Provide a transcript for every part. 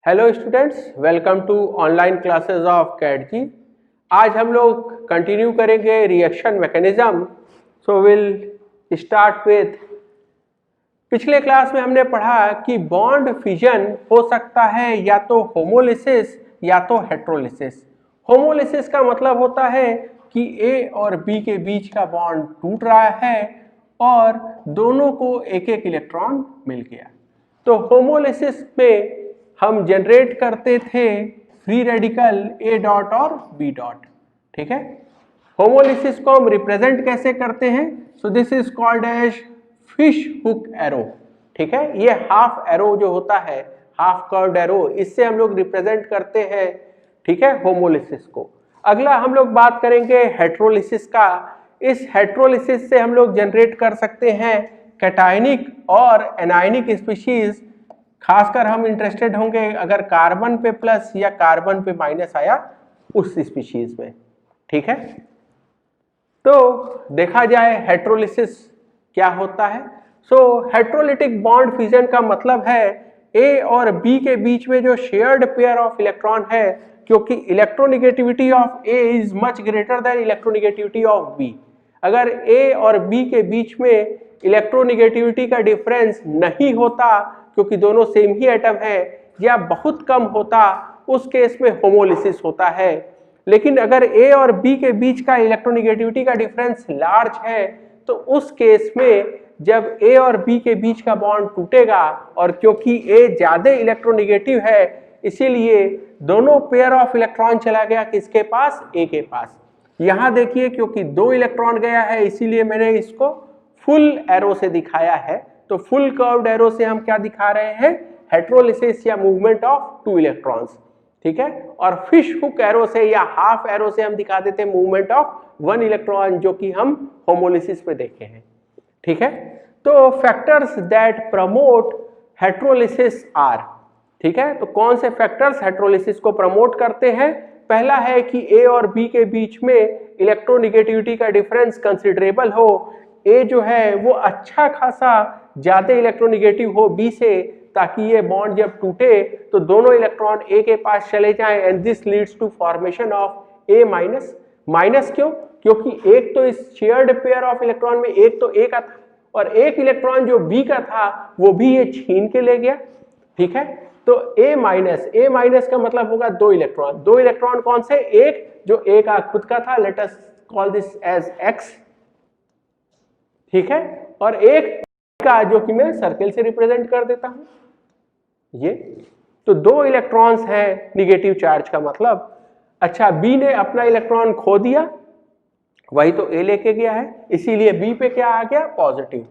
Hello students, welcome to online classes of Cat ji. आज हम लोग कंटिन्यू करेंगे reaction mechanism. So will start with, पिछले क्लास में हमने पढ़ा कि बॉन्ड फिजन हो सकता है या तो होमोलिसिस या तो हेट्रोलिसिस। होमोलिसिस का मतलब होता है कि ए और बी के बीच का बॉन्ड टूट रहा है और दोनों को एक एक इलेक्ट्रॉन मिल गया। तो होमोलिसिस में हम जनरेट करते थे फ्री रेडिकल ए डॉट और बी डॉट। ठीक है, होमोलिसिस को हम रिप्रेजेंट कैसे करते हैं? So this is called as fish hook arrow. ठीक है, ये हाफ एरो जो होता है, हाफ कर्व्ड एरो, इससे हम लोग रिप्रेजेंट करते हैं। ठीक है, होमोलिसिस को। अगला हम लोग बात करेंगे हेट्रोलिसिस का। इस हेट्रोलिसिस से हम लोग जनरेट कर सकते हैं कैटायनिक और एनायनिक स्पीशीज। खासकर हम इंटरेस्टेड होंगे अगर कार्बन पे प्लस या कार्बन पे माइनस आया उस स्पीशीज में। ठीक है, तो देखा जाए हेट्रोलिसिस क्या होता है। सो हेट्रोलिटिक बॉन्ड फिजन का मतलब है ए और बी के बीच में जो शेयर्ड पेयर ऑफ इलेक्ट्रॉन है, क्योंकि electronegativity of A is much greater than electronegativity of B. अगर ए और बी के बीच में इलेक्ट्रोनिगेटिविटी का डिफरेंस नहीं होता, क्योंकि दोनों सेम ही एटम है, या बहुत कम होता, उस केस में होमोलिसिस होता है। लेकिन अगर ए और बी के बीच का इलेक्ट्रोनिगेटिविटी का डिफरेंस लार्ज है, तो उस केस में जब ए और बी के बीच का बॉन्ड टूटेगा, और क्योंकि ए ज्यादा इलेक्ट्रोनिगेटिव है, इसीलिए दोनों पेयर ऑफ इलेक्ट्रॉन चला गया किसके पास? ए के पास। यहां देखिए, क्योंकि 2 इलेक्ट्रॉन गया है, इसीलिए मैंने इसको फुल एरो से दिखाया है। तो फुल कर्व्ड एरो से हम क्या दिखा रहे हैं? हेट्रोलिसिस या मूवमेंट ऑफ 2 इलेक्ट्रॉन्स। ठीक है, और फिश हुक एरो से या हाफ एरो से हम दिखा देते हैं मूवमेंट ऑफ 1 इलेक्ट्रॉन, जो कि हम होमोलिसिस में देखे हैं। ठीक है, तो फैक्टर्स दैट प्रमोट हेट्रोलिसिस आर। ठीक है, तो कौन से फैक्टर्स हेट्रोलिसिस को प्रमोट करते हैं? पहला है कि ए और बी के बीच में इलेक्ट्रोनिगेटिविटी का डिफरेंस कंसिडरेबल हो। ए जो है वो अच्छा खासा ज्यादा इलेक्ट्रोनिगेटिव हो बी से, ताकि ये बॉन्ड जब टूटे तो दोनों इलेक्ट्रॉन ए के पास चले जाएं, and this leads to formation of A minus. Minus क्यों? क्योंकि एक तो इस शेयर्ड पेयर ऑफ इलेक्ट्रॉन में एक तो ए का था, और एक इलेक्ट्रॉन जो बी का था वो भी ये छीन के ले गया। ठीक है, तो ए माइनस का मतलब होगा 2 इलेक्ट्रॉन। 2 इलेक्ट्रॉन कौन से? एक जो ए का खुद का था, let us call this as X. ठीक है, और एक का जो कि मैं सर्किल से रिप्रेजेंट कर देता हूं ये। तो 2 इलेक्ट्रॉन्स हैं निगेटिव चार्ज का मतलब। अच्छा, बी ने अपना इलेक्ट्रॉन खो दिया, वही तो ए लेके गया है, इसीलिए बी पे क्या आ गया? पॉजिटिव।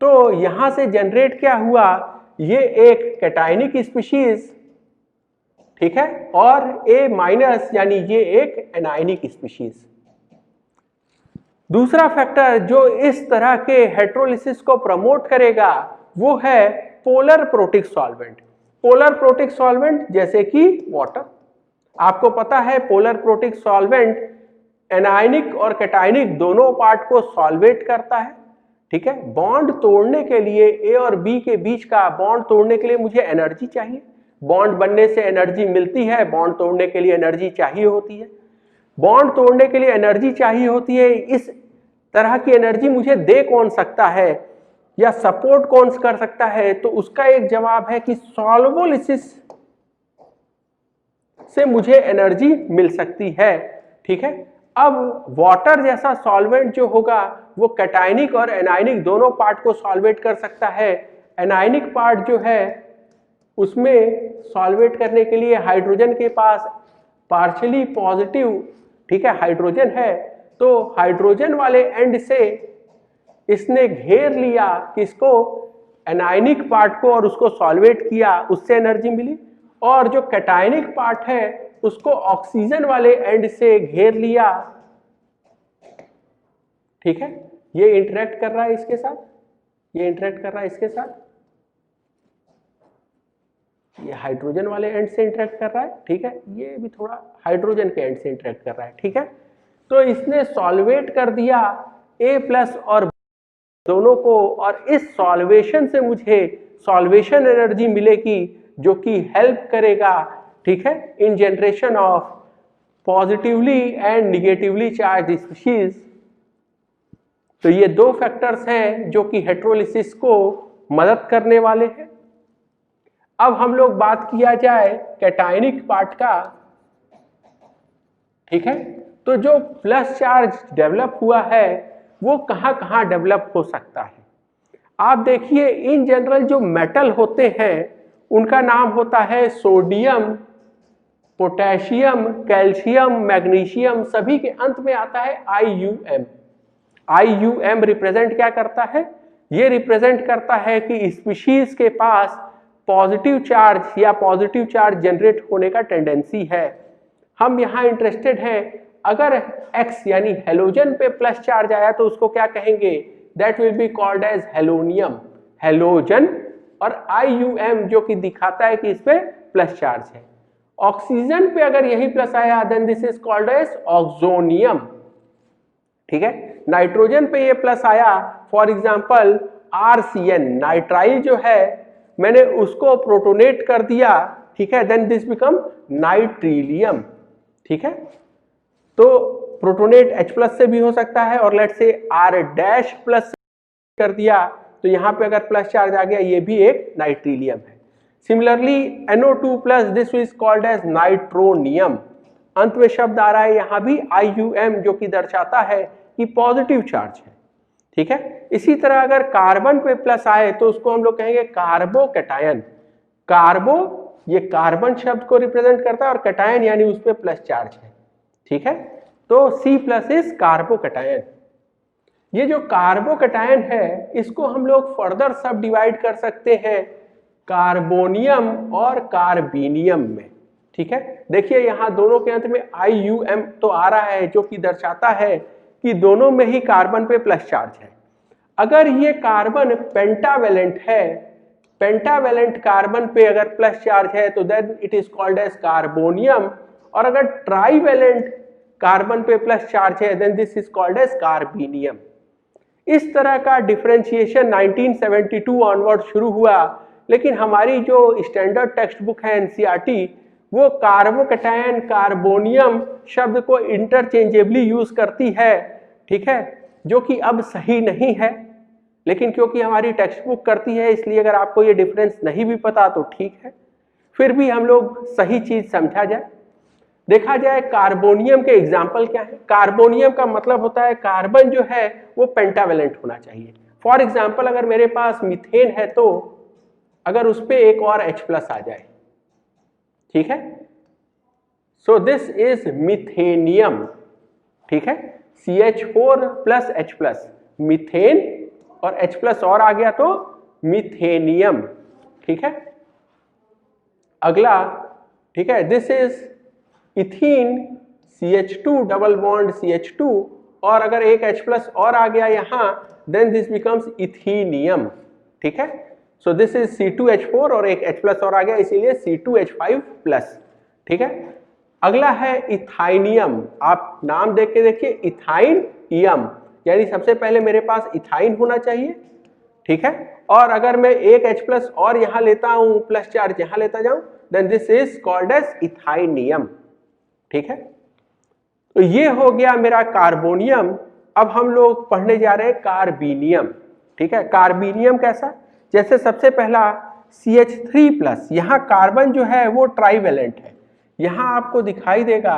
तो यहां से जनरेट क्या हुआ? ये एक कैटायनिक स्पीशीज, ठीक है, और ए माइनस यानी ये एक एनायनिक स्पीशीज। दूसरा फैक्टर जो इस तरह के हेट्रोलिसिस को प्रमोट करेगा वो है polar protic solvent. Polar protic solvent जैसे कि वाटर। आपको पता है पोलर प्रोटिक सॉल्वेंट एनायनिक और कैटायनिक दोनों पार्ट को सॉल्वेट करता है। ठीक है, बॉन्ड तोड़ने के लिए ए और बी के बीच का बॉन्ड तोड़ने के लिए मुझे एनर्जी चाहिए। बॉन्ड बनने से एनर्जी मिलती है, बॉन्ड तोड़ने के लिए एनर्जी चाहिए होती है। बॉन्ड तोड़ने के लिए एनर्जी चाहिए होती है, इस तरह की एनर्जी मुझे दे कौन सकता है या सपोर्ट कौन कर सकता है? तो उसका एक जवाब है कि सॉल्वोलिसिस से मुझे एनर्जी मिल सकती है। ठीक है, अब वाटर जैसा सॉल्वेंट जो होगा वो कैटायनिक और एनायनिक दोनों पार्ट को सॉल्वेट कर सकता है। एनायनिक पार्ट जो है उसमें सॉल्वेट करने के लिए हाइड्रोजन के पास पार्शियली पॉजिटिव, ठीक है, हाइड्रोजन है, तो हाइड्रोजन वाले एंड से इसने घेर लिया किसको? एनायनिक पार्ट को, और उसको सॉल्वेट किया, उससे एनर्जी मिली। और जो कैटायनिक पार्ट है उसको ऑक्सीजन वाले एंड से घेर लिया। ठीक है, ये इंटरेक्ट कर रहा है इसके साथ, ये इंटरेक्ट कर रहा है इसके साथ, ये हाइड्रोजन वाले एंड से इंटरेक्ट कर रहा है। ठीक है, ये भी थोड़ा हाइड्रोजन के एंड से इंटरेक्ट कर रहा है। ठीक है, तो इसने सॉल्वेट कर दिया ए प्लस और दोनों को, और इस सॉल्वेशन से मुझे सॉल्वेशन एनर्जी मिलेगी, जो कि हेल्प करेगा, ठीक है, इन generation of positively and negatively charge species. तो ये दो फैक्टर्स हैं जो कि हेटेरोलिसिस को मदद करने वाले हैं। अब हम लोग बात किया जाए कैटायनिक पार्ट का, ठीक है। तो जो प्लस चार्ज डेवलप हुआ है वो कहां कहां डेवलप हो सकता है। आप देखिए इन जनरल जो मेटल होते हैं उनका नाम होता है सोडियम, पोटेशियम, कैल्शियम, मैग्नीशियम, सभी के अंत में आता है IUM। IUM रिप्रेजेंट क्या करता है? ये रिप्रेजेंट करता है कि स्पीशीज के पास पॉजिटिव चार्ज या पॉजिटिव चार्ज जनरेट होने का टेंडेंसी है। हम यहाँ इंटरेस्टेड हैं, अगर X यानी हेलोजन पे प्लस चार्ज आया तो उसको क्या कहेंगे? That will be called as halonium, halogen. और IUM जो कि दिखाता है कि इस पे प्लस चार्ज है। ऑक्सीजन पे अगर यही प्लस आया then this is called as oxonium, ठीक है। नाइट्रोजन पे ये प्लस आया, फॉर एग्जांपल RCN, नाइट्राइल जो है मैंने उसको प्रोटोनेट कर दिया, ठीक है, देन दिस बिकम नाइट्रिलियम, ठीक है। तो प्रोटोनेट H+ से भी हो सकता है और लेट्स से R' कर दिया तो यहां पे अगर प्लस चार्ज आ गया ये भी एक नाइट्रिलियम है। Similarly NO2+, this is called as nitronium. अंत में शब्द आ रहा है यहां भी IUM जो कि दर्शाता है कि पॉजिटिव चार्ज है, ठीक है। इसी तरह अगर कार्बन पे प्लस आए तो उसको हम लोग कहेंगे कार्बोकैटायन। कार्बो ये कार्बन शब्द को रिप्रेजेंट करता है और कैटायन यानी उस पे प्लस चार्ज है, ठीक है। तो C+ इज कार्बोकैटायन। ये जो कार्बोकैटायन है इसको हम लोग फर्दर सब डिवाइड कर सकते हैं कार्बोनियम और कार्बीनियम में, ठीक है। देखिए यहाँ दोनों के अंत में IUM तो आ रहा है जो कि दर्शाता है कि दोनों में ही कार्बन पे प्लस चार्ज है। अगर ये कार्बन पेंटावेलेंट है, पेंटावेलेंट कार्बन पे अगर प्लस चार्ज है तो then it is called as carbonium. और अगर ट्राईवेलेंट कार्बन पे प्लस चार्ज है then this is called as carbenium. इस तरह का डिफरेंशिएशन 1972 ऑनवर्ड शुरू हुआ, लेकिन हमारी जो स्टैंडर्ड टेक्स्ट बुक है NCERT वो कार्बोकैटायन कार्बोनियम शब्द को इंटरचेंजेबली यूज करती है, ठीक है, जो कि अब सही नहीं है। लेकिन क्योंकि हमारी टेक्स्ट बुक करती है इसलिए अगर आपको ये डिफरेंस नहीं भी पता तो ठीक है, फिर भी हम लोग सही चीज समझा जाए। देखा जाए कार्बोनियम के एग्जाम्पल क्या है। कार्बोनियम का मतलब होता है कार्बन जो है वो पेंटावेलेंट होना चाहिए। फॉर एग्जाम्पल अगर मेरे पास मीथेन है तो अगर उस पर एक और H+ आ जाए, ठीक है, सो दिस इज मिथेनियम, ठीक है। CH4+ H+, मीथेन और H+ और आ गया तो मिथेनियम, ठीक है। अगला, ठीक है, this is ethene, CH2 double bond CH2 और अगर एक H+ और आ गया यहां देन दिस बिकम्स इथीनियम, ठीक है। सो दिस इज C2H4 और एक H+ और आ गया इसीलिए C2H5+, ठीक है। अगला है इथाइनियम। आप नाम देख के देखिए, इथाइन-इयम, यानी सबसे पहले मेरे पास इथाइन होना चाहिए, ठीक है। और अगर मैं एक H+ और यहां लेता हूं, प्लस चार्ज यहां लेता जाऊं then this is called as ethynium, ठीक है। तो ये हो गया मेरा कार्बोनियम। अब हम लोग पढ़ने जा रहे हैं कार्बीनियम, ठीक है। कार्बीनियम कैसा? जैसे सबसे पहला CH3+, यहां कार्बन जो है वो ट्राईवेलेंट है, यहां आपको दिखाई देगा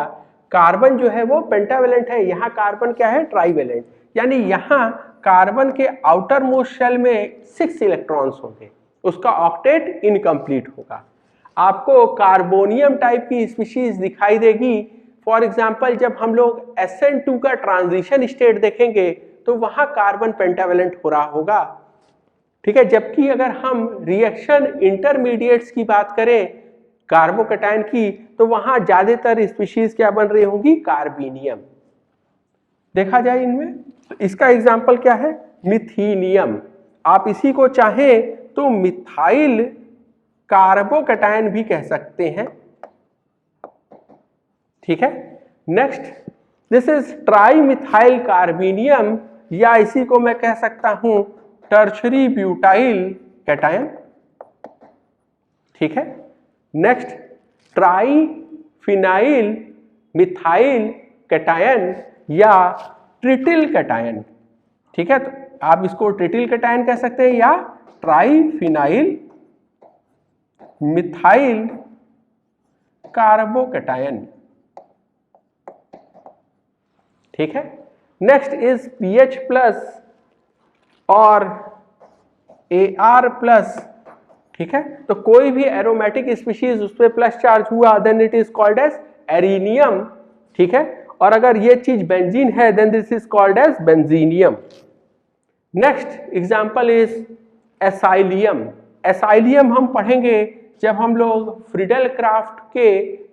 कार्बन जो है वो पेंटावेलेंट है, यहां कार्बन क्या है? ट्राईवेलेंट, यानी यहां कार्बन के आउटर मोस्ट शेल में 6 इलेक्ट्रॉन्स होंगे, उसका ऑक्टेट इनकम्प्लीट होगा। आपको कार्बोनियम टाइप की स्पीशीज दिखाई देगी। फॉर एग्जांपल जब हम लोग SN2 का ट्रांजिशन स्टेट देखेंगे तो वहां कार्बन पेंटावेलेंट हो रहा होगा, ठीक है। जबकि अगर हम रिएक्शन इंटरमीडिएट्स की बात करें कार्बोकैटायन की तो वहां ज्यादातर स्पीशीज क्या बन रही होंगी? कार्बीनियम। देखा जाए इनमें तो इसका एग्जाम्पल क्या है? मिथीनियम। आप इसी को चाहें तो मिथाइल कार्बोकैटायन भी कह सकते हैं, ठीक है। नेक्स्ट, दिस इज ट्राईमिथाइल कार्बीनियम, या इसी को मैं कह सकता हूं टर्शरी ब्यूटाइल कैटायन, ठीक है। नेक्स्ट, ट्राईफिनाइल मिथाइल कैटायन या ट्रिटिल कैटायन, ठीक है। तो आप इसको ट्रिटिल कैटायन कह सकते हैं या ट्राईफिनाइल मिथाइल कार्बोकैटायन, ठीक है। नेक्स्ट इज पीएच प्लस और AR प्लस, ठीक है। तो कोई भी एरोमेटिक स्पीशीज उस पर प्लस चार्ज हुआ then it is called as arenium, ठीक है। और अगर ये चीज बेंजीन है then this is called as benzenium. Next example is acylium. Acylium हम पढ़ेंगे जब हम लोग फ्रीडल क्राफ्ट के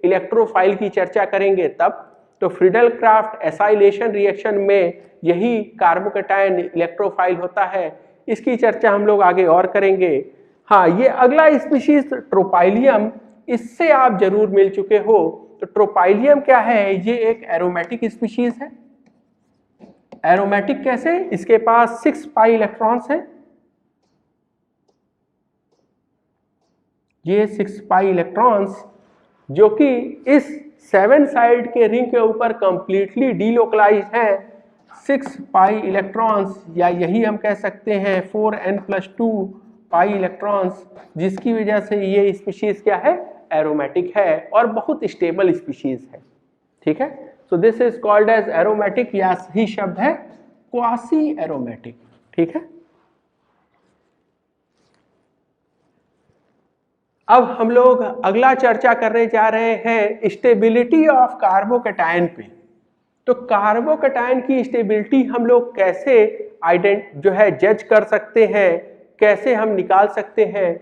इलेक्ट्रोफाइल की चर्चा करेंगे तब। तो फ्रीडल क्राफ्ट एसाइलेशन रिएक्शन में यही कार्बोकैटायन इलेक्ट्रोफाइल होता है, इसकी चर्चा हम लोग आगे और करेंगे। हाँ, ये अगला स्पीशीज ट्रोपाइलियम, इससे आप जरूर मिल चुके हो। तो ट्रोपाइलियम क्या है? ये एक एरोमेटिक स्पीशीज है। एरोमेटिक कैसे? इसके पास 6 पाई इलेक्ट्रॉन्स हैं। ये 6 पाई इलेक्ट्रॉन्स जो कि इस 7 साइड के रिंग के ऊपर कंप्लीटली डीलोकलाइज हैं। 6 पाई इलेक्ट्रॉन्स, या यही हम कह सकते हैं 4n+2 पाई इलेक्ट्रॉन्स, जिसकी वजह से ये स्पीशीज क्या है? एरोमेटिक है और बहुत स्टेबल स्पीशीज है, ठीक है। So this is called as aromatic, या सही शब्द है क्वासी एरोमेटिक, ठीक है। अब हम लोग अगला चर्चा करने जा रहे हैं स्टेबिलिटी ऑफ कार्बोकैटायन पे। तो कार्बोकैटायन की स्टेबिलिटी हम लोग कैसे जज कर सकते हैं, कैसे हम निकाल सकते हैं?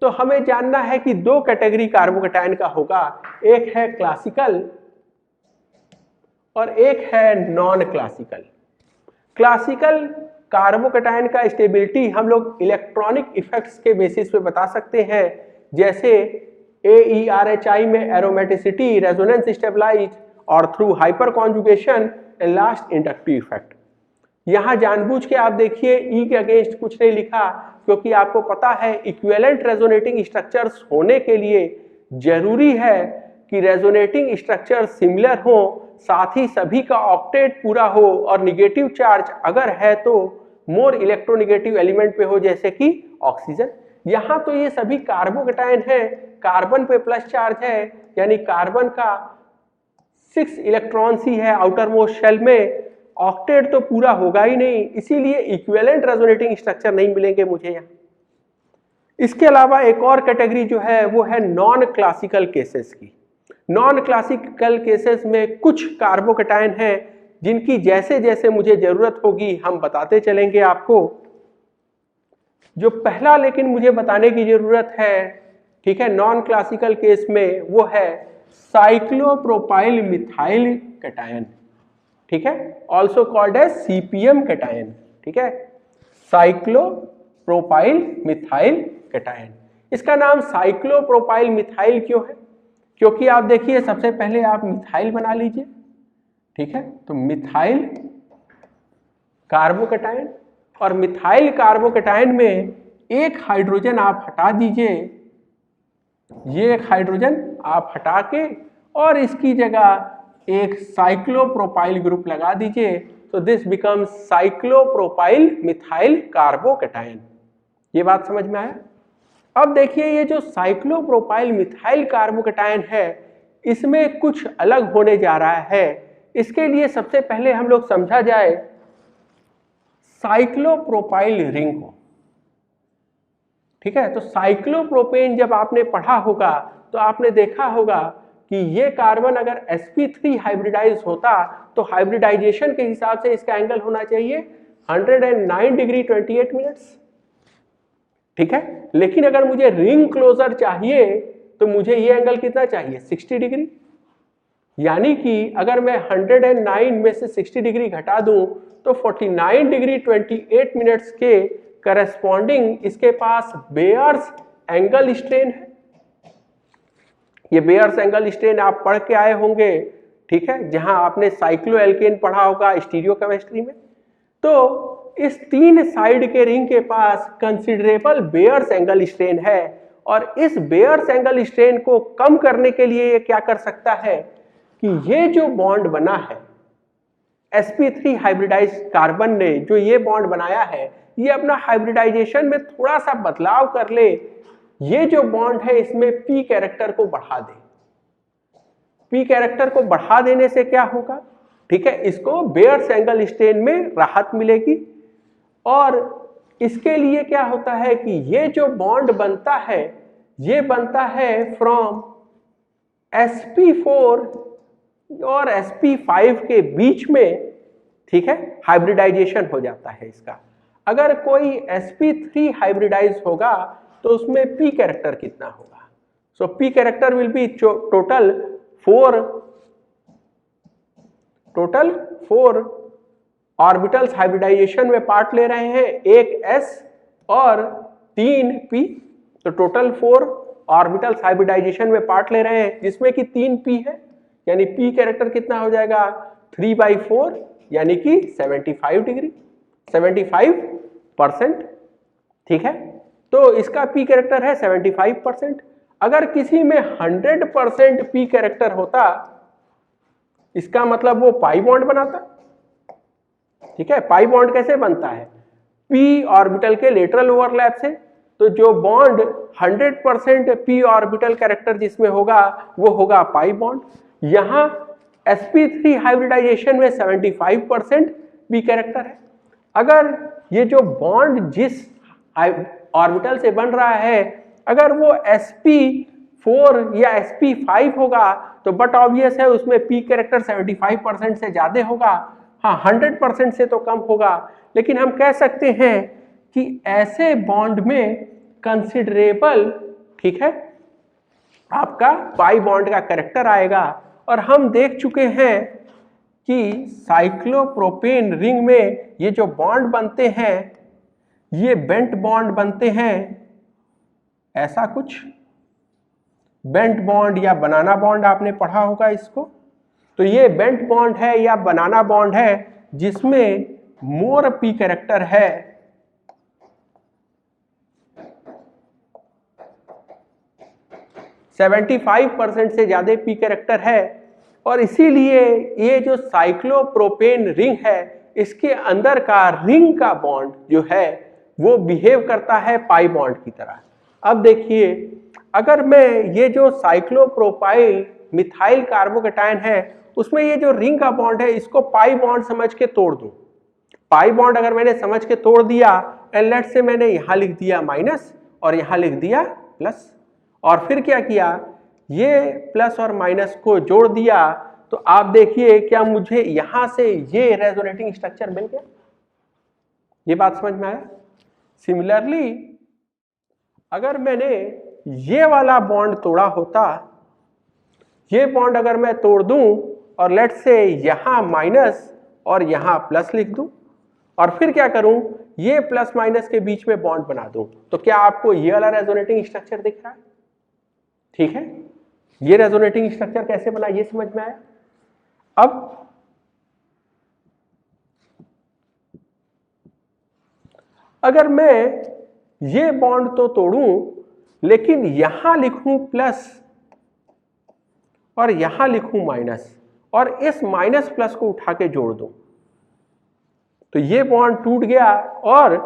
तो हमें जानना है कि 2 कैटेगरी कार्बोकैटायन का होगा, एक है क्लासिकल और एक है नॉन क्लासिकल। क्लासिकल कार्बोकैटायन का स्टेबिलिटी हम लोग इलेक्ट्रॉनिक इफेक्ट्स के बेसिस पे बता सकते हैं, जैसे AERHI में एरोमेटिसिटी, रेजोनेंस स्टेबलाइज और through hyper conjugation and last inductive effect. यहां जानबूझ के आप देखिए E के अगेंस्ट कुछ नहीं लिखा, क्योंकि आपको पता है इक्विवेलेंट रेजोनेटिंग स्ट्रक्चर्स होने के लिए जरूरी है कि रेजोनेटिंग स्ट्रक्चर सिमिलर हो, साथ ही सभी का ऑक्टेट पूरा हो और निगेटिव चार्ज अगर है तो मोर इलेक्ट्रोनिगेटिव एलिमेंट पे हो, जैसे कि ऑक्सीजन। यहां तो ये सभी कार्बोकैटायन है, कार्बन पे प्लस चार्ज है, यानी कार्बन का 6 इलेक्ट्रॉन्स ही है आउटर मोस्ट शेल में, ऑक्टेट तो पूरा होगा ही नहीं, इसीलिए इक्विवेलेंट रेजोनेटिंग स्ट्रक्चर नहीं मिलेंगे मुझे यहाँ। इसके अलावा एक और कैटेगरी जो है वो है नॉन क्लासिकल केसेस की। नॉन क्लासिकल केसेस में कुछ कार्बोकैटायन हैं जिनकी जैसे जैसे मुझे जरूरत होगी हम बताते चलेंगे आपको। जो पहला लेकिन मुझे बताने की जरूरत है, ठीक है, नॉन क्लासिकल केस में, वो है साइक्लोप्रोपाइल मिथाइल कैटायन, ठीक है, also called as CPM cation, ठीक है, साइक्लोप्रोपाइल मिथाइल कैटायन। इसका नाम साइक्लोप्रोपाइल मिथाइल क्यों है? क्योंकि आप देखिए सबसे पहले आप मिथाइल बना लीजिए, ठीक है, तो मिथाइल कार्बोकैटायन, और मिथाइल कार्बोकैटायन में एक हाइड्रोजन आप हटा दीजिए, ये एक हाइड्रोजन आप हटा के और इसकी जगह एक साइक्लोप्रोपाइल ग्रुप लगा दीजिए, तो this becomes cyclopropyl methyl carbocation. ये बात समझ में आया? अब देखिए ये जो साइक्लोप्रोपाइल मिथाइल कार्बोकैटायन है इसमें कुछ अलग होने जा रहा है। इसके लिए सबसे पहले हम लोग समझा जाए साइक्लोप्रोपाइल रिंग को, ठीक है। तो साइक्लोप्रोपेन जब आपने पढ़ा होगा तो आपने देखा होगा कि ये कार्बन अगर sp3 हाइब्रिडाइज होता तो हाइब्रिडाइजेशन के हिसाब से इसका एंगल होना चाहिए 109 डिग्री 28 मिनट्स, ठीक है। लेकिन अगर मुझे रिंग क्लोजर चाहिए तो मुझे ये एंगल कितना चाहिए? 60 डिग्री। यानी कि अगर मैं 109 में से 60 डिग्री घटा दूं तो 49 डिग्री 28 मिनट्स के करस्पॉन्डिंग इसके पास बेयर्स एंगल स्ट्रेन है। ये बेयर्स एंगल स्ट्रेन आप पढ़ के आए होंगे, ठीक है, जहां आपने साइक्लोएल्केन पढ़ा होगा स्टीरियोकेमिस्ट्री में। तो इस 3 साइड के रिंग के पास कंसिडरेबल बेयर्स एंगल स्ट्रेन है और इस बेयर्स एंगल स्ट्रेन को कम करने के लिए ये क्या कर सकता है कि ये जो बॉन्ड बना है sp3 हाइब्रिडाइज कार्बन ने जो ये बॉन्ड बनाया है, ये अपना हाइब्रिडाइजेशन में थोड़ा सा बदलाव कर ले, ये जो बॉन्ड है इसमें p कैरेक्टर को बढ़ा दे। p कैरेक्टर को बढ़ा देने से क्या होगा, ठीक है, इसको बेयर्स एंगल स्ट्रेन में राहत मिलेगी। और इसके लिए क्या होता है कि ये जो बॉन्ड बनता है ये बनता है फ्रॉम sp4 और sp5 के बीच में, ठीक है, हाइब्रिडाइजेशन हो जाता है इसका। अगर कोई sp3 हाइब्रिडाइज होगा तो उसमें p कैरेक्टर कितना होगा, so p character will be total 4 orbitals hybridization में पार्ट ले रहे हैं, एक s और 3 p, तो टोटल 4 ऑर्बिटल्स हाइब्रिडाइजेशन में पार्ट ले रहे हैं जिसमें कि 3 p है, यानी p कैरेक्टर कितना हो जाएगा 3/4 यानी कि 75 डिग्री 75%, ठीक है। तो इसका p कैरेक्टर है 75%। अगर किसी में 100% p कैरेक्टर होता, इसका मतलब वो पाई बॉन्ड बनाता, ठीक है। पाई बॉन्ड कैसे बनता है, p ऑर्बिटल के लेटरल ओवरलैप से, तो जो बॉन्ड 100% p ऑर्बिटल कैरेक्टर जिसमें होगा वो होगा पाई बॉन्ड। यहां sp3 हाइब्रिडाइजेशन में 75% p कैरेक्टर है। अगर ये जो बॉन्ड जिस ऑर्बिटल से बन रहा है अगर वो sp4 या sp5 होगा तो बट ऑब्वियस है उसमें p कैरेक्टर 75% से ज्यादा होगा, हाँ 100% से तो कम होगा। लेकिन हम कह सकते हैं कि ऐसे बॉन्ड में कंसिडरेबल, ठीक है, आपका पाई बॉन्ड का कैरेक्टर आएगा। और हम देख चुके हैं कि साइक्लोप्रोपेन रिंग में ये जो बॉन्ड बनते हैं ये बेंट बॉन्ड बनते हैं, ऐसा कुछ बेंट बॉन्ड या बनाना बॉन्ड आपने पढ़ा होगा इसको। तो ये बेंट बॉन्ड है या बनाना बॉन्ड है जिसमें मोर p कैरेक्टर है, %75 से ज्यादा p कैरेक्टर है। और इसीलिए ये जो साइक्लोप्रोपेन रिंग है इसके अंदर का रिंग का बॉन्ड जो है वो बिहेव करता है पाई बॉन्ड की तरह। अब देखिए, अगर मैं ये जो साइक्लोप्रोपाइल मिथाइल कार्बोकेटायन है उसमें ये जो रिंग का बॉन्ड है इसको पाई बॉन्ड समझ के तोड़ दूं, पाई बॉन्ड अगर मैंने समझ के तोड़ दिया, एंड से मैंने यहां लिख दिया माइनस और यहां लिख दिया प्लस, और फिर क्या किया, ये प्लस और माइनस को जोड़ दिया, तो आप देखिए क्या मुझे यहां से ये रेजोनेटिंग स्ट्रक्चर मिल गया। ये बात समझ में आया। सिमिलरली अगर मैंने ये वाला बॉन्ड तोड़ा होता, ये बॉन्ड अगर मैं तोड़ दूं और लेट से यहां माइनस और यहां प्लस लिख दूं और फिर क्या करूं, ये प्लस माइनस के बीच में बॉन्ड बना दूं, तो क्या आपको ये वाला रेजोनेटिंग स्ट्रक्चर दिख रहा है, ठीक है। ये रेजोनेटिंग स्ट्रक्चर कैसे बना ये समझ में आया। अब अगर मैं ये बॉन्ड तो तोड़ूं लेकिन यहां लिखूं प्लस और यहां लिखूं माइनस और इस माइनस प्लस को उठा के जोड़ दूं, तो ये बॉन्ड टूट गया और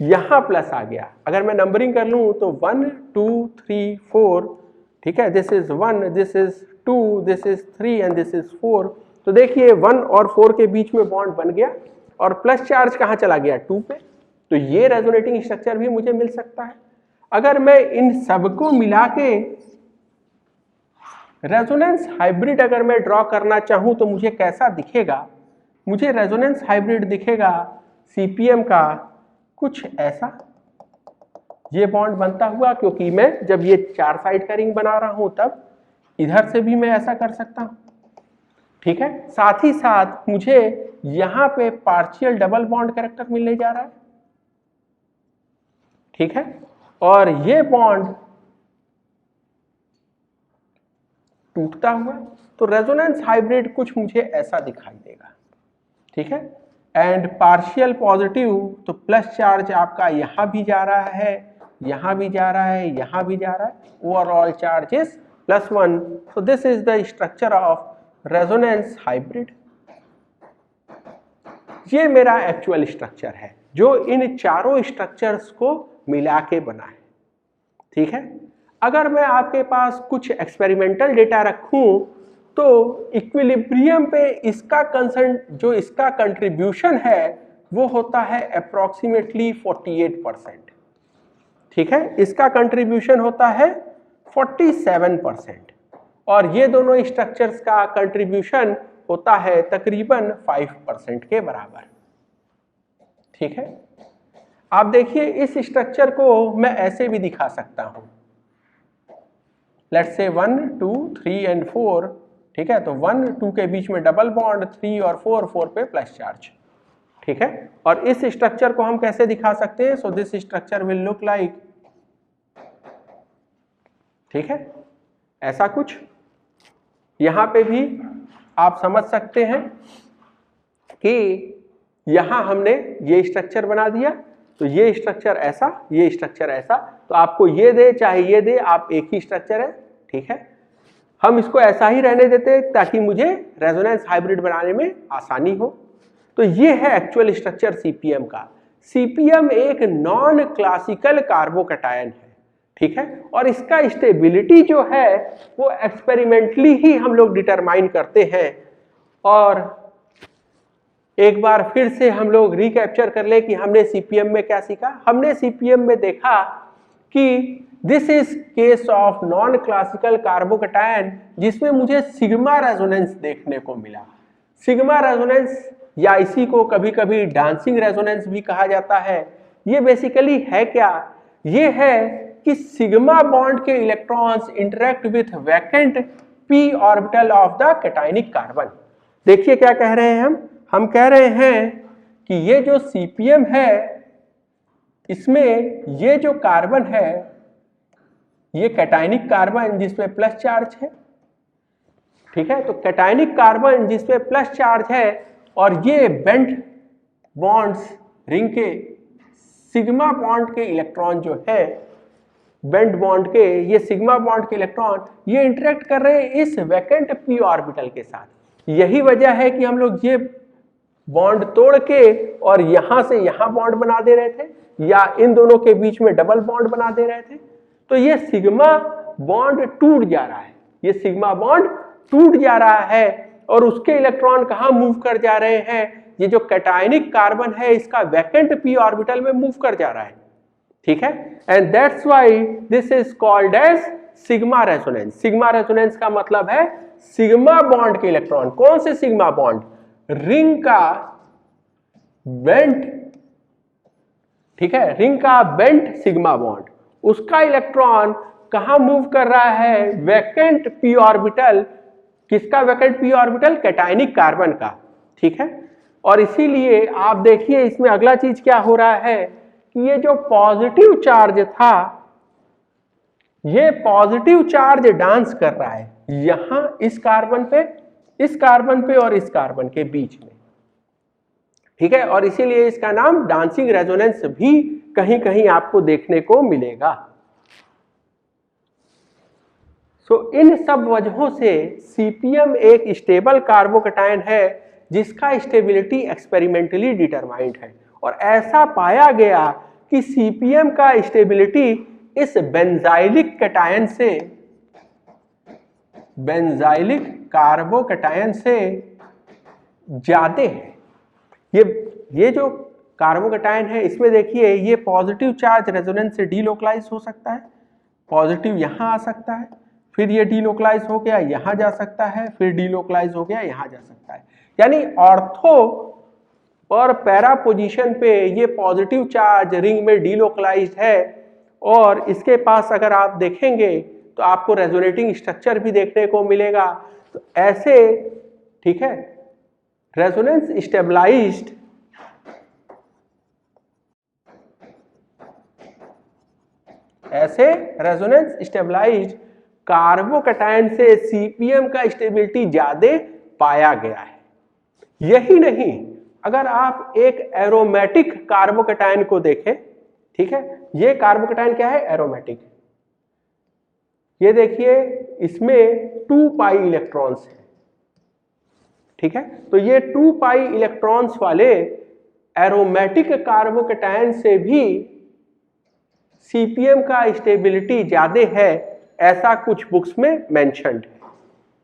यहां प्लस आ गया। अगर मैं नंबरिंग कर लूं तो 1 2 3 4, ठीक है, this is 1, this is 2, this is 3 and this is 4। तो देखिए 1 और 4 के बीच में बॉन्ड बन गया और प्लस चार्ज कहां चला गया 2 पे, तो ये रेजोनेटिंग स्ट्रक्चर भी मुझे मिल सकता है। अगर मैं इन सबको मिला के रेजोनेंस हाइब्रिड अगर मैं ड्रॉ करना चाहूं तो मुझे कैसा दिखेगा, मुझे रेजोनेंस हाइब्रिड दिखेगा सीपीएम का कुछ ऐसा, ये बॉन्ड बनता हुआ, क्योंकि मैं जब ये 4 साइड का रिंग बना रहा हूं तब इधर से भी मैं ऐसा कर सकता हूं, ठीक है। साथ ही साथ मुझे यहां पे पार्शियल डबल बॉन्ड कैरेक्टर मिलने जा रहा है, ठीक है, और ये बॉन्ड टूटता हुआ, तो रेजोनेंस हाइब्रिड कुछ मुझे ऐसा दिखाई देगा, ठीक है। एंड पार्शियल पॉजिटिव, तो प्लस चार्ज आपका यहां भी जा रहा है, यहां भी जा रहा है, यहां भी जा रहा है, overall charge is +1. So this is the structure of resonance hybrid. ये मेरा एक्चुअल स्ट्रक्चर है जो इन चारों स्ट्रक्चर्स को मिला के बना है. ठीक है, अगर मैं आपके पास कुछ एक्सपेरिमेंटल डेटा रखूं तो इक्विलिब्रियम पे इसका इसका कंट्रीब्यूशन है वो होता है अप्रोक्सीमेटली 48%. ठीक है, इसका कंट्रीब्यूशन होता है 47% और ये दोनों स्ट्रक्चर्स का कंट्रीब्यूशन होता है तकरीबन 5% के बराबर. ठीक है, आप देखिए इस स्ट्रक्चर को मैं ऐसे भी दिखा सकता हूं. Let's say 1 2 3 and 4. ठीक है, तो 1 2 के बीच में डबल बॉन्ड, 3 और 4 पे प्लस चार्ज. ठीक है, और इस स्ट्रक्चर को हम कैसे दिखा सकते हैं? So this structure will look like, ठीक है, ऐसा कुछ. यहां पे भी आप समझ सकते हैं कि यहां हमने ये स्ट्रक्चर बना दिया, तो ये स्ट्रक्चर ऐसा, ये स्ट्रक्चर ऐसा, तो आपको ये दे चाहे ये दे, आप एक ही स्ट्रक्चर है. ठीक है, हम इसको ऐसा ही रहने देते ताकि मुझे रेजोनेंस हाइब्रिड बनाने में आसानी हो. तो ये है एक्चुअल स्ट्रक्चर सीपीएम का. सीपीएम एक नॉन क्लासिकल कार्बोकैटायन है. ठीक है, और इसका स्टेबिलिटी जो है वो एक्सपेरिमेंटली ही हम लोग डिटरमाइन करते हैं. और एक बार फिर से हम लोग रिकैप्चर कर ले कि हमने सीपीएम में क्या सीखा. हमने सीपीएम में देखा कि this is case of non classical carbocation जिसमें मुझे सिग्मा रेजोनेंस देखने को मिला. सिग्मा रेजोनेंस या इसी को कभी कभी डांसिंग रेजोनेंस भी कहा जाता है. ये बेसिकली है क्या? ये है कि सिग्मा बॉन्ड के electrons interact with vacant p orbital of the cationic carbon. देखिए क्या कह रहे हैं हम कह रहे हैं कि ये जो सीपीएम है इसमें ये जो कार्बन है ये कैटायनिक कार्बन जिसमें प्लस चार्ज है. ठीक है, तो कैटायनिक कार्बन जिसपे प्लस चार्ज है और ये बेंट बॉन्ड्स रिंग के सिग्मा बॉन्ड के इलेक्ट्रॉन जो है, बेंट बॉन्ड के ये सिग्मा बॉन्ड के इलेक्ट्रॉन ये इंटरेक्ट कर रहे हैं इस वैकेंट p ऑर्बिटल के साथ. यही वजह है कि हम लोग ये बॉन्ड तोड़ के और यहां से यहां बॉन्ड बना दे रहे थे या इन दोनों के बीच में डबल बॉन्ड बना दे रहे थे. तो ये सिग्मा बॉन्ड टूट जा रहा है, ये सिग्मा बॉन्ड टूट जा रहा है और उसके इलेक्ट्रॉन कहां मूव कर जा रहे हैं? ये जो कैटायनिक कार्बन है इसका वैकेंट p ऑर्बिटल में मूव कर जा रहा है. ठीक है, and that's why this is called as sigma resonance. Sigma resonance का मतलब है सिग्मा बॉन्ड के इलेक्ट्रॉन. कौन से सिग्मा बॉन्ड? रिंग का बेंट. ठीक है, रिंग का बेंट सिग्मा बॉन्ड, उसका इलेक्ट्रॉन कहां मूव कर रहा है? Vacant p orbital. किसका vacant p orbital? Cationic carbon का. ठीक है, और इसीलिए आप देखिए इसमें अगला चीज क्या हो रहा है कि ये जो पॉजिटिव चार्ज था ये पॉजिटिव चार्ज डांस कर रहा है यहां इस कार्बन पे, इस कार्बन पे और इस कार्बन के बीच में. ठीक है, और इसीलिए इसका नाम डांसिंग रेजोनेंस भी कहीं कहीं आपको देखने को मिलेगा. इन सब वजहों से सीपीएम एक स्टेबल कार्बोकैटायन है जिसका स्टेबिलिटी एक्सपेरिमेंटली डिटरमाइंड है. और ऐसा पाया गया कि सीपीएम का स्टेबिलिटी इस बेंजाइलिक कैटायन से, बेंजाइलिक कार्बोकैटायन से ज्यादा है. ये जो कार्बोकैटायन है इसमें देखिए ये पॉजिटिव चार्ज रेजोनेंस से डीलोकलाइज हो सकता है, पॉजिटिव यहां आ सकता है, फिर ये डीलोकलाइज हो गया यहां जा सकता है, फिर डीलोकलाइज हो गया यहां जा सकता है. यानी ऑर्थो और पैरा पोजीशन पे ये पॉजिटिव चार्ज रिंग में डीलोकलाइज्ड है और इसके पास अगर आप देखेंगे तो आपको रेजोनेटिंग स्ट्रक्चर भी देखने को मिलेगा. तो ऐसे, ठीक है, रेजोनेंस स्टेबलाइज्ड ऐसे रेजोनेंस स्टेबलाइज्ड कार्बोकैटायन से सीपीएम का स्टेबिलिटी ज्यादा पाया गया है. यही नहीं, अगर आप एक एरोमेटिक कार्बोकैटायन को देखें, ठीक है, ये कार्बोकेटायन क्या है, एरोमेटिक। ये देखिए इसमें 2 पाई इलेक्ट्रॉन्स है, ठीक है, तो ये 2 पाई इलेक्ट्रॉन्स वाले एरोमेटिक कार्बोकेटायन से भी सीपीएम का स्टेबिलिटी ज्यादा है, ऐसा कुछ बुक्स में मेंशन्ड है,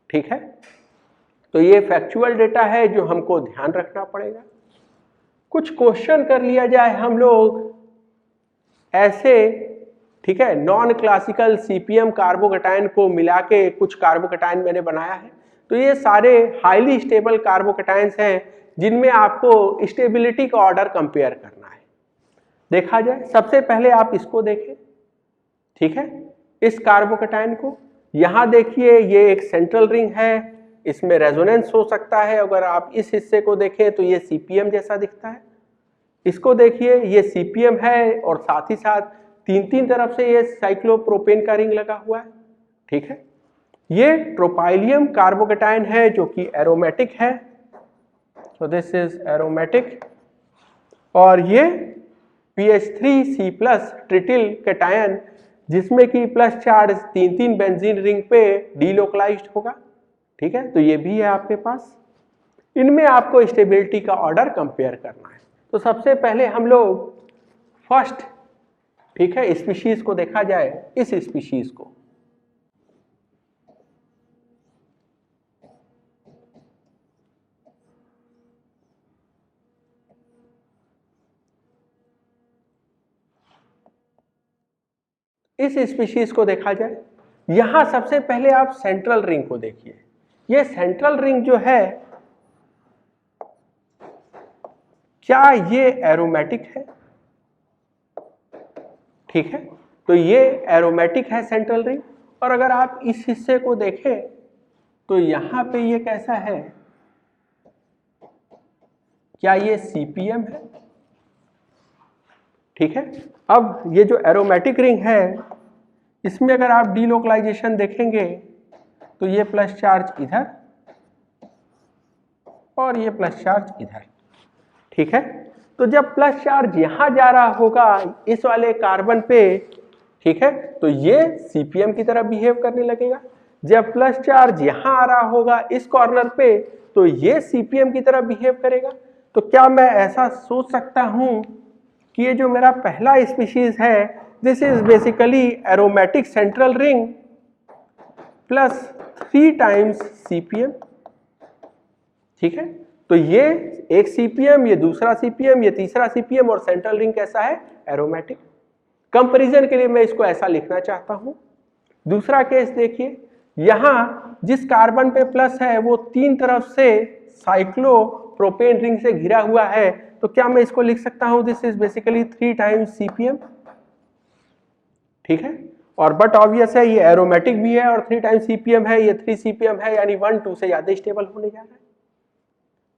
ठीक है। तो ये फैक्चुअल डेटा है जो हमको ध्यान रखना पड़ेगा। कुछ क्वेश्चन कर लिया जाए हम लोग ऐसे, ठीक है, नॉन क्लासिकल सीपीएम कार्बोकेटायन को मिला के कुछ कार्बोकेटायन मैंने बनाया है। तो ये सारे हाईली स्टेबल कार्बोकेटायंस हैं जिनमें आपको स्टेबिलिटी का ऑर्डर कंपेयर करना है। देखा जाए, सबसे पहले आप इसको देखें, ठीक है, इस कार्बोकेटायन को। यहां देखिए ये एक सेंट्रल रिंग है, इसमें रेजोनेंस हो सकता है। अगर आप इस हिस्से को देखें तो ये सीपीएम जैसा दिखता है। इसको देखिए, ये सीपीएम है और साथ ही साथ तीन तरफ से ये साइक्लोप्रोपेन का रिंग लगा हुआ है, ठीक है। ये ट्रोपाइलियम कार्बोकेटायन है जो कि एरोमेटिक है, सो दिस इज एरोमेटिक। और ये PH3C+ ट्रिटिल कैटायन जिसमें कि प्लस चार्ज 3 बेंजीन रिंग पे डीलोकलाइज्ड होगा, ठीक है, तो ये भी है आपके पास। इनमें आपको स्टेबिलिटी का ऑर्डर कंपेयर करना है। तो सबसे पहले हम लोग फर्स्ट, ठीक है, स्पीशीज को देखा जाए, इस स्पीशीज को। इस स्पीशीज को देखा जाए, यहां सबसे पहले आप सेंट्रल रिंग को देखिए। ये सेंट्रल रिंग जो है, क्या ये एरोमेटिक है, ठीक है, तो ये एरोमेटिक है सेंट्रल रिंग। और अगर आप इस हिस्से को देखें तो यहां पे ये कैसा है, क्या ये सीपीएम है, ठीक है। अब ये जो एरोमेटिक रिंग है, इसमें अगर आप डीलोकलाइजेशन देखेंगे तो ये प्लस चार्ज इधर और ये प्लस चार्ज इधर, ठीक है। तो जब प्लस चार्ज यहां जा रहा होगा इस वाले कार्बन पे, ठीक है, तो ये सीपीएम की तरह बिहेव करने लगेगा। जब प्लस चार्ज यहां आ रहा होगा इस कॉर्नर पे, तो ये सीपीएम की तरह बिहेव करेगा। तो क्या मैं ऐसा सोच सकता हूं कि ये जो मेरा पहला स्पीशीज है, this is basically aromatic central ring plus 3 times CPM, ठीक है। तो ये एक सीपीएम, ये दूसरा सीपीएम, ये तीसरा सीपीएम, और सेंट्रल रिंग कैसा है, एरोमेटिक। कंपैरिजन के लिए मैं इसको ऐसा लिखना चाहता हूं। दूसरा केस देखिए, यहां जिस कार्बन पे प्लस है वो 3 तरफ से साइक्लोप्रोपेन रिंग से घिरा हुआ है, तो क्या मैं इसको लिख सकता हूं, this is basically 3 times CPM, ठीक है। और बट ऑब्वियस है ये एरोमेटिक भी है और 3 टाइम्स सीपीएम है, ये 3 सीपीएम है, यानी 1-2 से ज्यादा स्टेबल होने जा रहा है।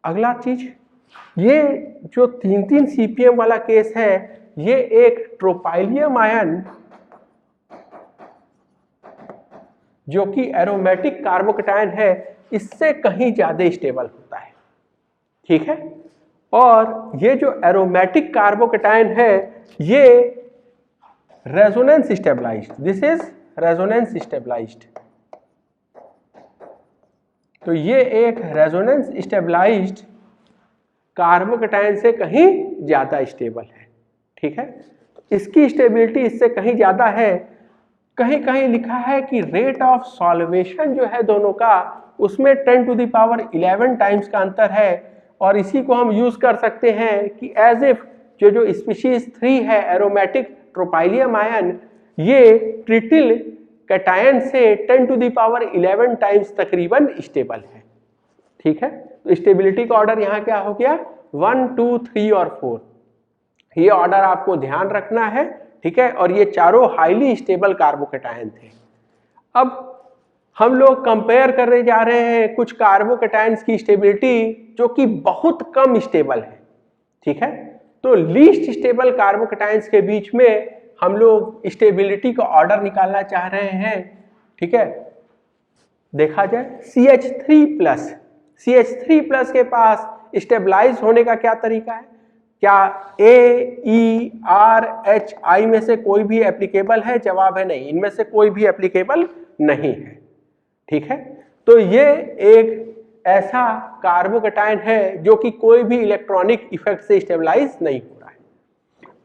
अगला चीज, ये जो 3 सीपीएम वाला केस है, ये एक ट्रोपाइलियम आयन जो कि एरोमेटिक कार्बोकेटायन है, इससे कहीं ज्यादा स्टेबल होता है, ठीक है। और ये जो एरोमेटिक कार्बोकेटायन है, ये resonance stabilized, this is resonance stabilized. तो ये एक रेजोनेंस स्टेबलाइज्ड कार्बोकेटायन से कहीं ज्यादा स्टेबल है, ठीक है। इसकी स्टेबिलिटी इससे कहीं ज्यादा है। कहीं कहीं लिखा है कि रेट ऑफ सॉल्वेशन जो है दोनों का, उसमें 10⁻11 टाइम्स का अंतर है। और इसी को हम यूज कर सकते हैं कि एज इफ जो स्पीशीज 3 है एरोमेटिक ट्रोपाइलियम आयन, ये ट्रिटिल कैटायन से 10⁻11 टाइम्स तकरीबन स्टेबल है, ठीक है। तो स्टेबिलिटी का ऑर्डर यहाँ क्या हो गया, 1, 2, 3 और 4, ये ऑर्डर आपको ध्यान रखना है, ठीक है। और ये चारों हाईली स्टेबल कार्बोकेटायन थे। अब हम लोग कंपेयर करने जा रहे हैं कुछ कार्बोकेटायंस की स्टेबिलिटी जो कि बहुत कम स्टेबल है, ठीक है। तो लीस्ट स्टेबल कार्बोकेटायंस के बीच में हम लोग स्टेबिलिटी का ऑर्डर निकालना चाह रहे हैं, ठीक है। देखा जाए CH3+, CH3+ के पास स्टेबलाइज होने का क्या तरीका है, क्या ए, ई, आर, एच, आई में से कोई भी एप्लीकेबल है? जवाब है नहीं, इनमें से कोई भी एप्लीकेबल नहीं है। ठीक है, तो ये एक ऐसा कार्बोकैटायन है जो कि कोई भी इलेक्ट्रॉनिक इफेक्ट से स्टेबलाइज नहीं हो रहा है।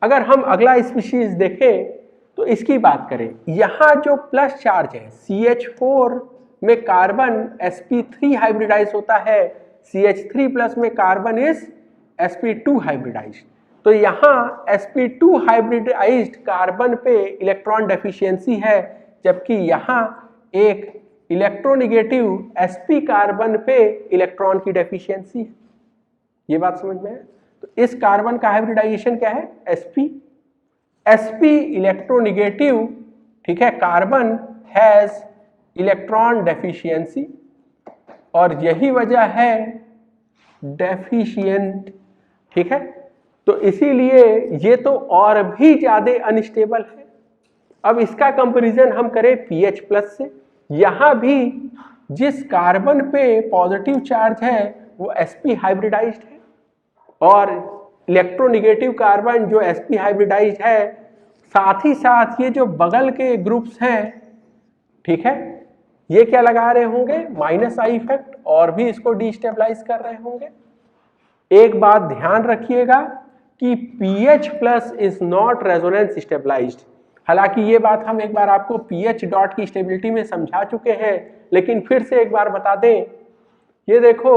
अगर हम अगला स्पीशीज देखें तो इसकी बात करें, यहां जो प्लस चार्ज है CH4 में कार्बन sp3 हाइब्रिडाइज होता है, CH3 प्लस में कार्बन इज sp2 हाइब्रिडाइज्ड। तो यहाँ sp2 हाइब्रिडाइज्ड कार्बन पे इलेक्ट्रॉन डेफिशिएंसी है, जबकि यहाँ एक इलेक्ट्रोनिगेटिव sp कार्बन पे इलेक्ट्रॉन की डेफिशिएंसी है। ये बात समझ में है? तो इस कार्बन का हाइब्रिडाइजेशन क्या है? sp इलेक्ट्रोनिगेटिव, ठीक है, कार्बन हैज इलेक्ट्रॉन डेफिशिएंसी, और यही वजह है डेफिशिएंट। ठीक है, तो इसीलिए ये तो और भी ज्यादा अनस्टेबल है। अब इसका कंपैरिजन हम करें pH प्लस से, यहां भी जिस कार्बन पे पॉजिटिव चार्ज है वो sp हाइब्रिडाइज्ड है, और इलेक्ट्रोनिगेटिव कार्बन जो sp हाइब्रिडाइज्ड है, साथ ही साथ ये जो बगल के ग्रुप्स हैं, ठीक है, ये क्या लगा रहे होंगे? माइनस आई इफेक्ट, और भी इसको डिस्टेबलाइज कर रहे होंगे। एक बात ध्यान रखिएगा कि pH plus is not resonance stabilized. हालांकि ये बात हम एक बार आपको pH डॉट की स्टेबिलिटी में समझा चुके हैं, लेकिन फिर से एक बार बता दें। ये देखो,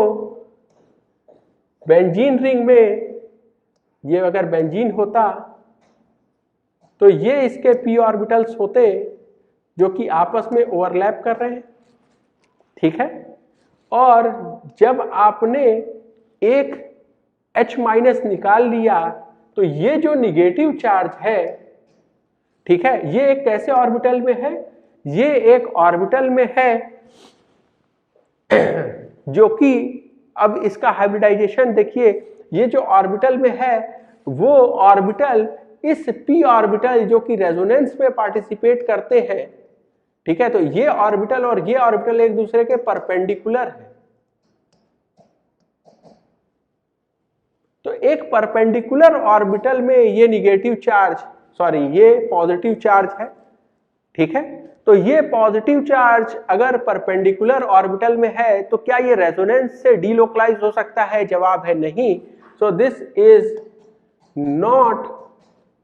बेंजीन रिंग में ये अगर बेंजीन होता तो ये इसके p ऑर्बिटल्स होते जो कि आपस में ओवरलैप कर रहे हैं। ठीक है, और जब आपने एक H माइनस निकाल लिया तो ये जो निगेटिव चार्ज है, ठीक है, ये एक कैसे ऑर्बिटल में है? ये एक ऑर्बिटल में है जो कि, अब इसका हाइब्रिडाइजेशन देखिए, ये जो ऑर्बिटल में है वो ऑर्बिटल इस p ऑर्बिटल जो कि रेजोनेंस में पार्टिसिपेट करते हैं, ठीक है, तो ये ऑर्बिटल और ये ऑर्बिटल एक दूसरे के परपेंडिकुलर है। तो एक परपेंडिकुलर ऑर्बिटल में ये निगेटिव चार्ज, सॉरी ये पॉजिटिव चार्ज है। ठीक है, तो ये पॉजिटिव चार्ज अगर परपेंडिकुलर ऑर्बिटल में है तो क्या ये रेजोनेंस से डीलोकलाइज हो सकता है? जवाब है नहीं। So this is not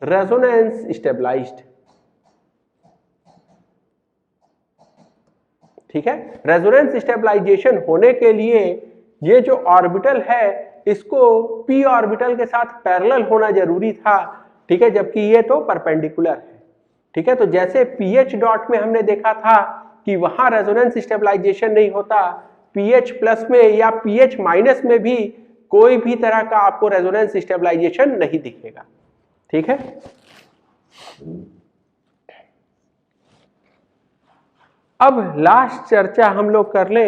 resonance stabilized. ठीक है, रेजोनेंस स्टेबलाइजेशन होने के लिए ये जो ऑर्बिटल है इसको p ऑर्बिटल के साथ पैरेलल होना जरूरी था। ठीक है, जबकि ये तो परपेंडिकुलर है। ठीक है, तो जैसे pH डॉट में हमने देखा था कि वहां रेजोनेंस स्टेबलाइजेशन नहीं होता, pH प्लस में या pH माइनस में भी कोई भी तरह का आपको रेजोनेंस स्टेबलाइजेशन नहीं दिखेगा। ठीक है, अब लास्ट चर्चा हम लोग कर ले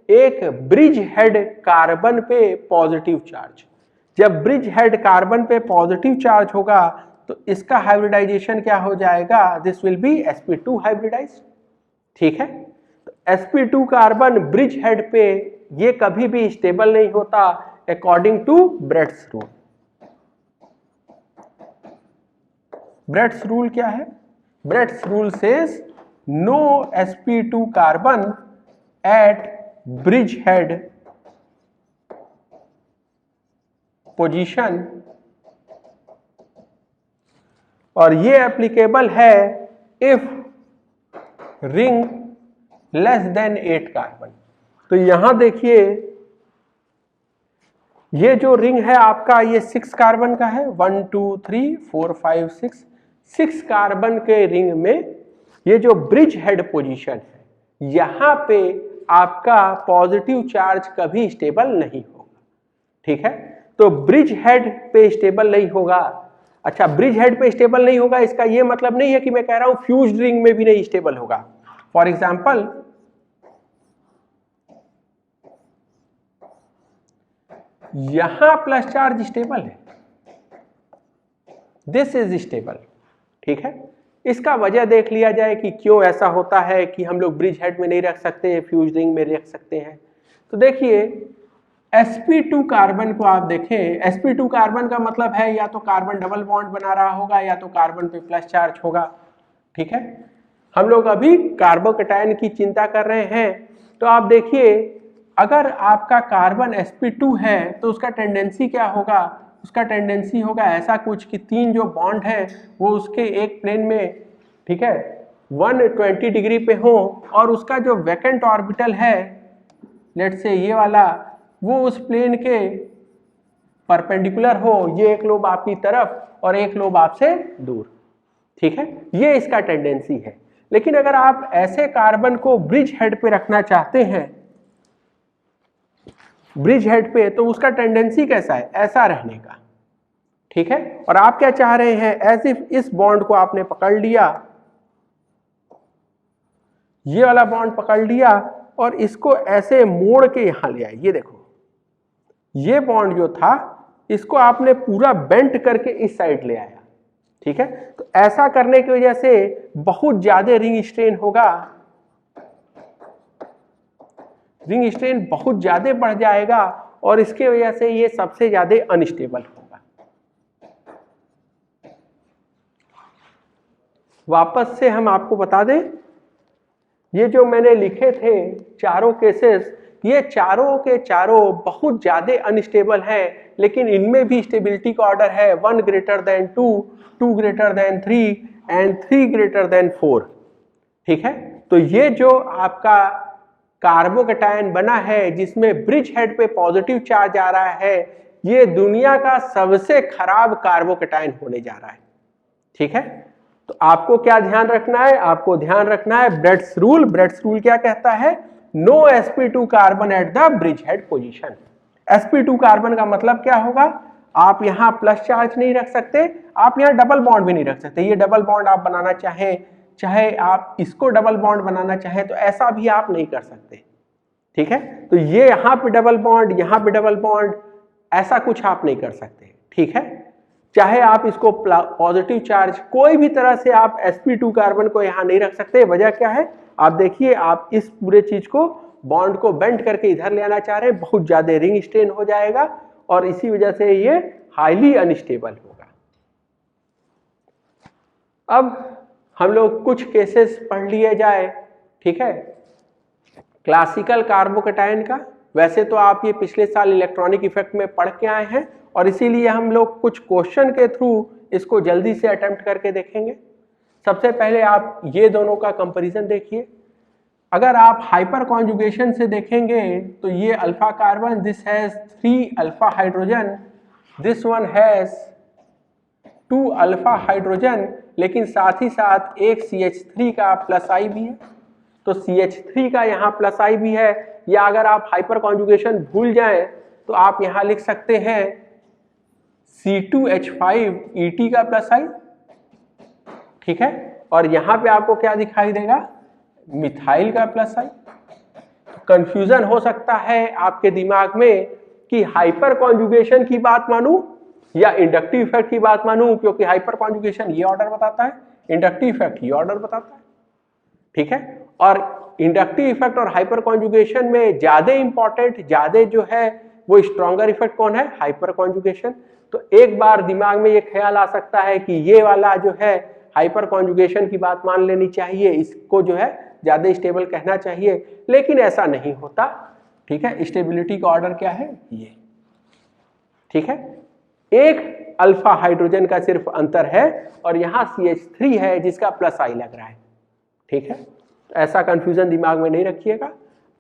एक ब्रिज हेड कार्बन पे पॉजिटिव चार्ज। जब ब्रिज हेड कार्बन पे पॉजिटिव चार्ज होगा तो इसका हाइब्रिडाइजेशन क्या हो जाएगा? This will be sp2 hybridized. ठीक है, तो sp2 कार्बन ब्रिज हेड पे ये कभी भी स्टेबल नहीं होता according to Bredt's rule. Bredt's rule क्या है? Bredt's rule says no sp2 carbon at bridge head position, और ये एप्लीकेबल है if ring less than 8 carbon. तो यहां देखिए, ये जो रिंग है आपका ये 6 कार्बन का है, 1 2 3 4 5 6 कार्बन के रिंग में ये जो ब्रिज हेड पोजीशन है, यहां पे आपका पॉजिटिव चार्ज कभी स्टेबल नहीं होगा। ठीक है, तो ब्रिज हेड पे स्टेबल नहीं होगा। अच्छा, ब्रिज हेड पे स्टेबल नहीं होगा इसका ये मतलब नहीं है कि मैं कह रहा हूं फ्यूज्ड रिंग में भी नहीं स्टेबल होगा। फॉर एग्जांपल, यहां प्लस चार्ज स्टेबल है, दिस इज स्टेबल। ठीक है, इसका वजह देख लिया जाए कि क्यों ऐसा होता है कि हम लोग ब्रिज हेड में नहीं रख सकते, फ्यूज रिंग में रख सकते हैं। तो देखिए, sp2 कार्बन को आप देखें, sp2 कार्बन का मतलब है या तो कार्बन डबल बॉन्ड बना रहा होगा या तो कार्बन पे प्लस चार्ज होगा। ठीक है, हम लोग अभी कार्बोकैटायन की चिंता कर रहे हैं। तो आप देखिए, अगर आपका कार्बन sp2 है तो उसका टेंडेंसी क्या होगा? उसका टेंडेंसी होगा ऐसा कुछ कि तीन जो बॉन्ड है वो उसके एक प्लेन में, ठीक है, 120 डिग्री पे हो और उसका जो वैकेंट ऑर्बिटल है लेट्स से ये वाला, वो उस प्लेन के परपेंडिकुलर हो, ये एक लोब आपकी तरफ और एक लोब आपसे दूर। ठीक है, ये इसका टेंडेंसी है। लेकिन अगर आप ऐसे कार्बन को ब्रिज हेड पे रखना चाहते हैं, ब्रिज हेड पे, तो उसका टेंडेंसी कैसा है? ऐसा रहने का। ठीक है, और आप क्या चाह रहे हैं? एज इफ इस बॉन्ड को आपने पकड़ लिया, ये वाला बॉन्ड पकड़ लिया और इसको ऐसे मोड़ के यहां ले आए। ये देखो, ये बॉन्ड जो था इसको आपने पूरा बेंट करके इस साइड ले आया। ठीक है, तो ऐसा करने की वजह से बहुत ज्यादा रिंग स्ट्रेन होगा, रिंग स्ट्रेन बहुत ज्यादा बढ़ जाएगा और इसके वजह से ये सबसे ज्यादा अनस्टेबल होगा। वापस से हम आपको बता दें, ये जो मैंने लिखे थे चारों केसेस, ये चारों के चारों बहुत ज्यादा अनस्टेबल हैं, लेकिन इनमें भी स्टेबिलिटी का ऑर्डर है 1 greater than 2, 2 greater than 3 and 3 greater than 4। ठीक है, तो ये जो आपका कार्बोकैटायन बना है जिसमें ब्रिज हेड पे पॉजिटिव चार्ज आ रहा है, ये दुनिया का सबसे खराब कार्बोकैटायन होने जा रहा है। ठीक है, तो आपको क्या ध्यान रखना है? आपको ध्यान रखना है ब्रेड्स रूल। ब्रेड्स रूल क्या कहता है? No sp2 carbon at the bridge head position. sp2 carbon का मतलब क्या होगा? आप यहां प्लस चार्ज नहीं रख सकते, आप यहां डबल बॉन्ड भी नहीं रख सकते। ये डबल बॉन्ड आप बनाना चाहें, चाहे आप इसको डबल बॉन्ड बनाना चाहें, तो ऐसा भी आप नहीं कर सकते। ठीक है, तो ये यहां पे डबल बॉन्ड, यहां पे डबल बॉन्ड, ऐसा कुछ आप नहीं कर सकते। ठीक है, चाहे आप इसको पॉजिटिव चार्ज कोई भी तरह से आप sp2 कार्बन को यहां नहीं रख सकते। वजह क्या है? आप देखिए, आप इस पूरे चीज को, बॉन्ड को बेंड करके इधर ले आना चाह रहे हैं, बहुत ज्यादा रिंग स्ट्रेन हो जाएगा और इसी वजह से ये हाईली अनस्टेबल होगा। अब हम लोग कुछ केसेस पढ़ लिए जाए। ठीक है, क्लासिकल कार्बोकैटायन का, वैसे तो आप ये पिछले साल इलेक्ट्रॉनिक इफेक्ट में पढ़ के आए हैं और इसीलिए हम लोग कुछ क्वेश्चन के थ्रू इसको जल्दी से अटेम्प्ट करके देखेंगे। सबसे पहले आप ये दोनों का कंपैरिजन देखिए। अगर आप हाइपर कॉन्जुगेशन से देखेंगे तो ये alpha carbon, this has 3 alpha hydrogen, this one has 2 alpha hydrogen, लेकिन साथ ही साथ एक CH3 का प्लस आई भी है। तो CH3 का यहाँ प्लस आई भी है, या अगर आप हाइपर कॉन्जुगेशन भूल जाएं तो आप यहाँ लिख सकते हैं C2H5 का प्लस आई। ठीक है, और यहाँ पे आपको क्या दिखाई देगा? मिथाइल का प्लस आई। कंफ्यूजन हो सकता है आपके दिमाग में कि हाइपर कॉन्जुगेशन की बात मानूं या इंडक्टिव इफेक्ट की बात मानूं, क्योंकि हाइपर कॉन्जुगेशन ये ऑर्डर बताता है, इंडक्टिव इफेक्ट ये ऑर्डर बताता है। ठीक है, और इंडक्टिव इफेक्ट और हाइपर कॉन्जुगेशन में ज्यादा इंपॉर्टेंट, ज्यादा जो है वो स्ट्रॉन्गर इफेक्ट कौन है? Hyper conjugation. तो एक बार दिमाग में ये ख्याल आ सकता है कि ये वाला जो है हाइपर कॉन्जुगेशन की बात मान लेनी चाहिए, इसको जो है ज्यादा स्टेबल कहना चाहिए, लेकिन ऐसा नहीं होता। ठीक है, स्टेबिलिटी का ऑर्डर क्या है? ये। ठीक है, एक अल्फा हाइड्रोजन का सिर्फ अंतर है और यहां CH3 है जिसका प्लस आई लग रहा है। ठीक है, तो ऐसा कंफ्यूजन दिमाग में नहीं रखिएगा।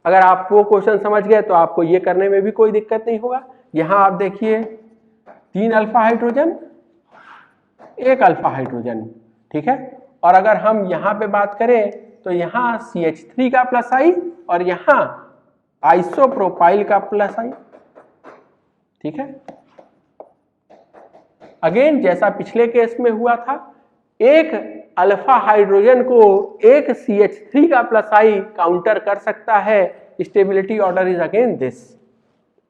अगर आप वो क्वेश्चन समझ गए तो आपको ये करने में भी कोई दिक्कत नहीं होगा। यहां आप देखिए 3 अल्फा हाइड्रोजन, 1 अल्फा हाइड्रोजन। ठीक है, और अगर हम यहां पे बात करें तो यहां CH3 का प्लस आई और यहां आइसोप्रोपाइल का प्लस आई। ठीक है, अगेन जैसा पिछले केस में हुआ था, एक अल्फा हाइड्रोजन को एक CH3 का प्लस आई काउंटर कर सकता है। Stability order is again this.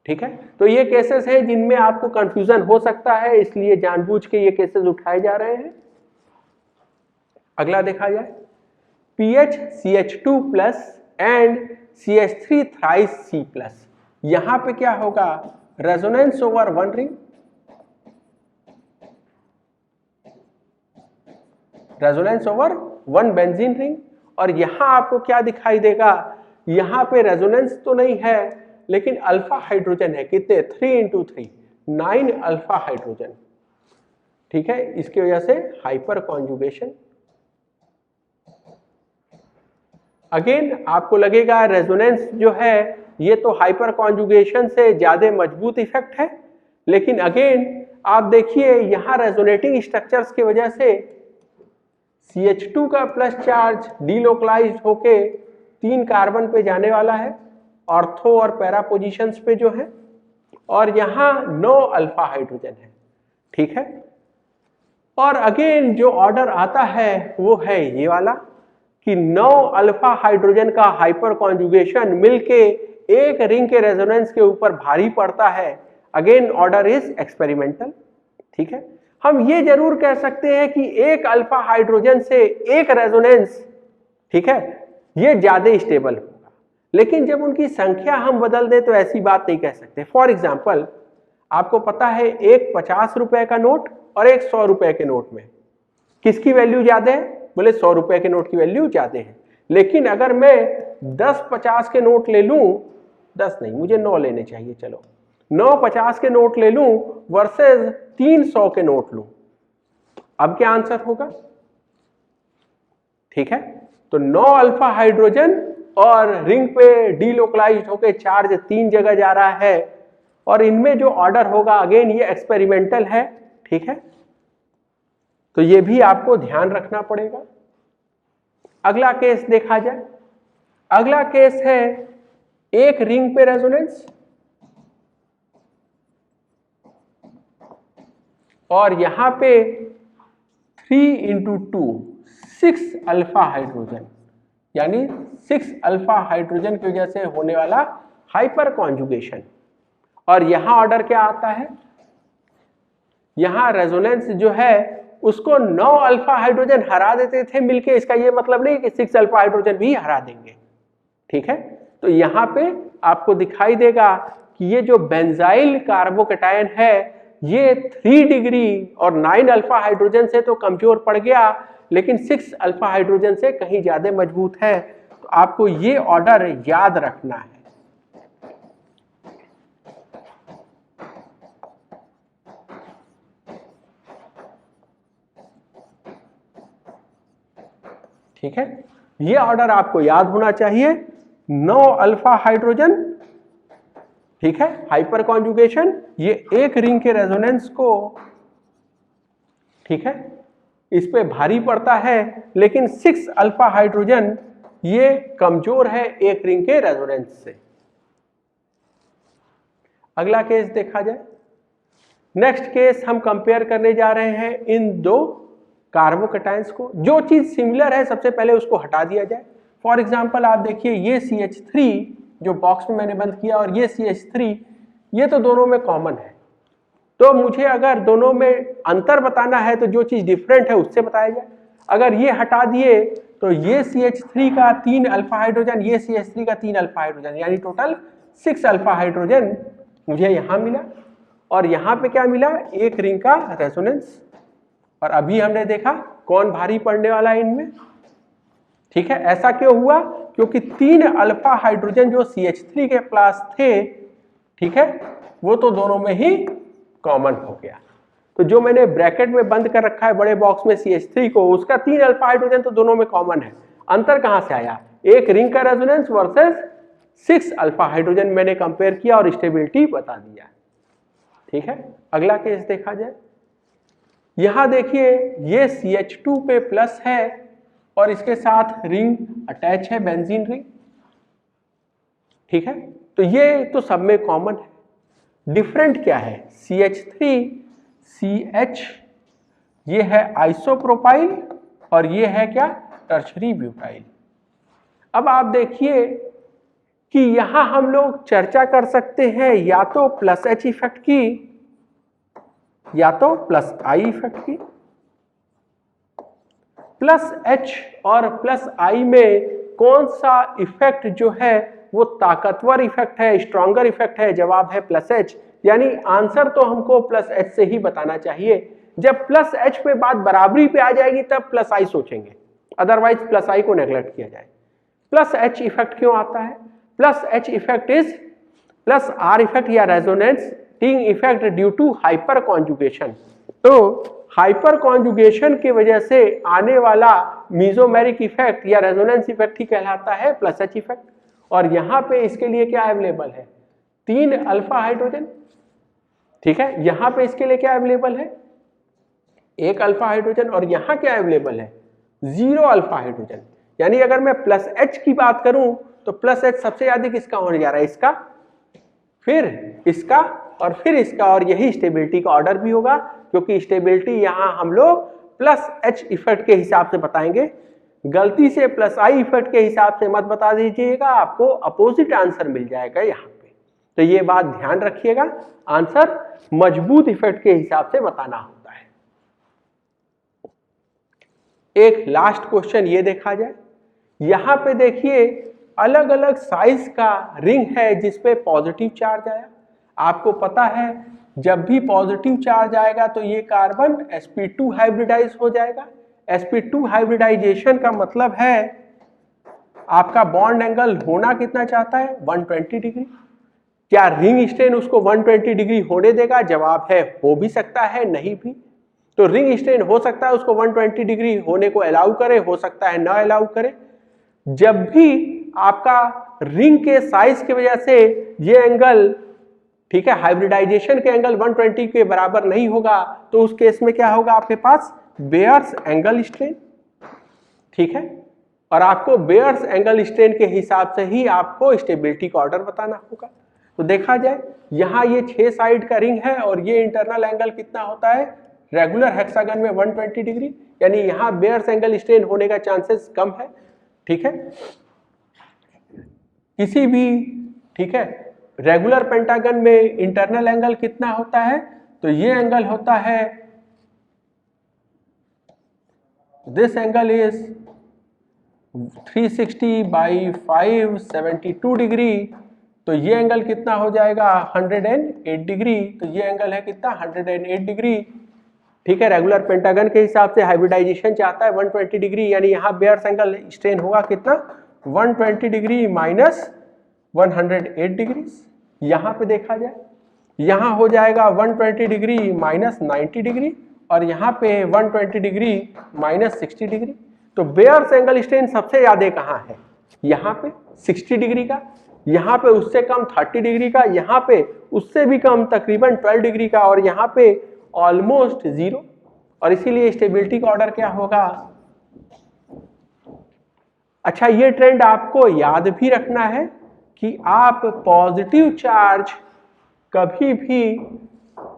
ठीक है, तो ये केसेस हैं जिनमें आपको कंफ्यूजन हो सकता है, इसलिए जानबूझ के ये केसेस उठाए जा रहे हैं। अगला देखा जाए, PH CH2 plus and CH3 thrice C plus. यहां पे क्या होगा, resonance over one ring, resonance over one benzene ring. और यहां आपको क्या दिखाई देगा, यहां पे रेजोनेंस तो नहीं है लेकिन अल्फा हाइड्रोजन है, कितने, 3 into 3, 9 अल्फा हाइड्रोजन। ठीक है, इसकी वजह से हाइपर कॉन्जुगेशन। अगेन आपको लगेगा रेजोनेंस जो है ये तो हाइपर कॉन्जुगेशन से ज्यादा मजबूत इफेक्ट है, लेकिन अगेन आप देखिए यहां रेजोनेटिंग स्ट्रक्चर्स की वजह से CH2 का प्लस चार्ज डीलोकलाइज्ड होके 3 कार्बन पे जाने वाला है, ऑर्थो और पैरा पोजीशंस पे जो है, और यहां 9 अल्फा हाइड्रोजन है। ठीक है, और अगेन जो ऑर्डर आता है वो है ये वाला कि 9 अल्फा हाइड्रोजन का हाइपर कॉन्जुगेशन मिलके एक रिंग के रेजोनेंस के ऊपर भारी पड़ता है। Again order is experimental. ठीक है, हम ये जरूर कह सकते हैं कि एक अल्फा हाइड्रोजन से एक रेजोनेंस, ठीक है, ये ज्यादा स्टेबल होगा, लेकिन जब उनकी संख्या हम बदल दें तो ऐसी बात नहीं कह सकते। फॉर एग्जाम्पल आपको पता है एक 50 रुपए का नोट और एक 100 रुपए के नोट में किसकी वैल्यू ज्यादा है, बोले 100 रुपए के नोट की वैल्यू ज्यादा है। लेकिन अगर मैं 10 50 के नोट ले लूं, 10 नहीं मुझे 9 लेने चाहिए, चलो 9 50 के नोट ले लूं वर्सेस 300 के नोट लूं, अब क्या आंसर होगा। ठीक है, तो 9 अल्फा हाइड्रोजन और रिंग पे डीलोकलाइज्ड होकर चार्ज 3 जगह जा रहा है, और इनमें जो ऑर्डर होगा अगेन ये एक्सपेरिमेंटल है। ठीक है, तो ये भी आपको ध्यान रखना पड़ेगा। अगला केस देखा जाए, अगला केस है एक रिंग पे रेजोनेंस और यहां पे 3 into 2 6 अल्फा हाइड्रोजन, यानी 6 अल्फा हाइड्रोजन की वजह से होने वाला हाइपर कॉन्जुगेशन। और यहां ऑर्डर क्या आता है, यहां रेजोनेंस जो है उसको 9 अल्फा हाइड्रोजन हरा देते थे मिलके, इसका ये मतलब नहीं कि 6 अल्फा हाइड्रोजन भी हरा देंगे। ठीक है, तो यहां पे आपको दिखाई देगा कि ये जो बेंजाइल कार्बोकैटायन है ये 3 डिग्री और 9 अल्फा हाइड्रोजन से तो कमजोर पड़ गया, लेकिन 6 अल्फा हाइड्रोजन से कहीं ज्यादा मजबूत है। तो आपको ये ऑर्डर याद रखना है। ठीक है, ये ऑर्डर आपको याद होना चाहिए। 9 अल्फा हाइड्रोजन, ठीक है, हाइपर कॉन्जुगेशन, ये एक रिंग के रेजोनेंस को, ठीक है, इस पे भारी पड़ता है, लेकिन 6 अल्फा हाइड्रोजन ये कमजोर है एक रिंग के रेजोनेंस से। अगला केस देखा जाए। नेक्स्ट केस हम कंपेयर करने जा रहे हैं इन दो कार्बोकैटायंस को। जो चीज सिमिलर है सबसे पहले उसको हटा दिया जाए। फॉर एग्जांपल आप देखिए ये CH3 जो बॉक्स में मैंने बंद किया और ये CH3, ये तो दोनों में कॉमन है। तो मुझे अगर दोनों में अंतर बताना है तो जो चीज डिफरेंट है उससे बताया जाए। अगर ये हटा दिए तो ये CH3 का 3 अल्फा हाइड्रोजन, ये CH3 का 3 अल्फा हाइड्रोजन, यानी टोटल 6 अल्फा हाइड्रोजन मुझे यहां मिला। और यहां पे क्या मिला, एक रिंग का रेजोनेंस। और अभी हमने देखा कौन भारी पड़ने वाला है इनमें। ठीक है, ऐसा क्यों हुआ, क्योंकि 3 अल्फा हाइड्रोजन जो CH3 के पास थे, ठीक है, वो तो दोनों में ही कॉमन हो गया। तो जो मैंने ब्रैकेट में बंद कर रखा है बड़े बॉक्स में CH3 को, उसका 3 अल्फा हाइड्रोजन तो दोनों में कॉमन है। अंतर कहां से आया, एक रिंग का रेजोनेंस वर्सेस 6 अल्फा हाइड्रोजन मैंने कंपेयर किया और स्टेबिलिटी बता दिया। ठीक है, अगला केस देखा जाए। यहां देखिए ये CH2 पे प्लस है और इसके साथ रिंग अटैच है, बेंजीन रिंग। ठीक है, तो ये तो सब में कॉमन है। डिफरेंट क्या है, CH3 CH, ये है आइसोप्रोपाइल और ये है क्या, टर्शरी ब्यूटाइल। अब आप देखिए कि यहां हम लोग चर्चा कर सकते हैं या तो प्लस H इफेक्ट की या तो प्लस I इफेक्ट की। प्लस H और प्लस I में कौन सा इफेक्ट जो है वो ताकतवर इफेक्ट है, स्ट्रॉन्गर इफेक्ट है। जवाब है प्लस एच, यानी आंसर तो हमको प्लस एच से ही बताना चाहिए। जब प्लस एच पे बात बराबरी पे आ जाएगी तब प्लस आई सोचेंगे, अदरवाइज प्लस आई को नेग्लेक्ट किया जाए। प्लस एच इफेक्ट क्यों आता है? Plus H effect is plus R effect या resonancing effect due to hyperconjugation. तो हाइपर कॉन्जुगेशन की वजह से आने वाला मीजोमेरिक इफेक्ट या रेजोनेंस इफेक्ट ही कहलाता है प्लस एच इफेक्ट। और यहां पे इसके लिए क्या अवेलेबल है? 3 अल्फा हाइड्रोजन, ठीक है। यहां पे इसके लिए क्या अवेलेबल है? 1 अल्फा हाइड्रोजन। और यहां क्या अवेलेबल है? 0 अल्फा हाइड्रोजन। यानी अगर मैं प्लस एच की बात करूं तो प्लस एच सबसे ज्यादा किसका होने जा रहा है? इसका, फिर इसका और फिर इसका। और यही स्टेबिलिटी का ऑर्डर भी होगा, क्योंकि स्टेबिलिटी यहां हम लोग प्लस एच इफेक्ट के हिसाब से बताएंगे। गलती से प्लस आई इफेक्ट के हिसाब से मत बता दीजिएगा, आपको अपोजिट आंसर मिल जाएगा यहां पे। तो ये बात ध्यान रखिएगा, आंसर मजबूत इफेक्ट के हिसाब से बताना होता है। एक लास्ट क्वेश्चन ये देखा जाए। यहां पे देखिए अलग अलग साइज का रिंग है जिसपे पॉजिटिव चार्ज आया। आपको पता है जब भी पॉजिटिव चार्ज आएगा तो ये कार्बन sp2 हाइब्रिडाइज हो जाएगा। sp2 हाइब्रिडाइजेशन का मतलब है आपका बॉन्ड एंगल होना कितना चाहता है? 120 डिग्री। क्या रिंग स्ट्रेन उसको 120 डिग्री होने देगा? जवाब है हो भी सकता है, नहीं भी। तो रिंग स्ट्रेन हो सकता है उसको 120 डिग्री होने को अलाउ करे, हो सकता है ना अलाउ करे। जब भी आपका रिंग के साइज की वजह से ये एंगल, ठीक है, हाइब्रिडाइजेशन के एंगल 120 के बराबर नहीं होगा, तो उस केस में क्या होगा? आपके पास बेयर्स एंगल स्ट्रेन, ठीक है। और आपको बेयर्स एंगल स्ट्रेन के हिसाब से ही आपको स्टेबिलिटी का ऑर्डर बताना होगा। तो देखा जाए यहां ये 6 साइड का रिंग है और ये इंटरनल एंगल कितना होता है? रेगुलर हेक्सागन में 120 डिग्री, यानी यहां बेयर्स एंगल स्ट्रेन होने का चांसेस कम है, ठीक है। किसी भी, ठीक है, रेगुलर पेंटागन में इंटरनल एंगल कितना होता है? तो ये एंगल होता है, this angle is 360 by 572 degree. तो ये एंगल कितना हो जाएगा? 108 डिग्री। तो ये एंगल है कितना? 108 डिग्री, ठीक है। रेगुलर पेंटागन के हिसाब से हाइब्रिडाइजेशन चाहता है 120 डिग्री, यानी यहाँ बेयर्स एंगल स्ट्रेन होगा कितना? 120 डिग्री माइनस 108 डिग्री। यहां पे देखा जाए यहां हो जाएगा 120 डिग्री माइनस 90 डिग्री और यहां पे 120 डिग्री माइनस 60 डिग्री। तो बेयर्स एंगल स्ट्रेन सबसे ज्यादा कहां है? यहां पे 60 डिग्री का, यहां पे उससे कम 30 डिग्री का, यहां पे उससे भी कम तकरीबन 12 डिग्री का, और यहां पे ऑलमोस्ट 0। और इसीलिए स्टेबिलिटी का ऑर्डर क्या होगा? अच्छा, ये ट्रेंड आपको याद भी रखना है कि आप पॉजिटिव चार्ज कभी भी,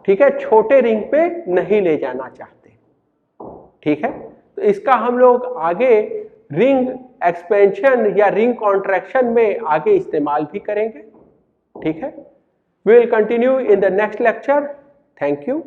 ठीक है, छोटे रिंग पे नहीं ले जाना चाहते, ठीक है। तो इसका हम लोग आगे रिंग एक्सपेंशन या रिंग कॉन्ट्रैक्शन में आगे इस्तेमाल भी करेंगे, ठीक है। We will continue in the next lecture. Thank you.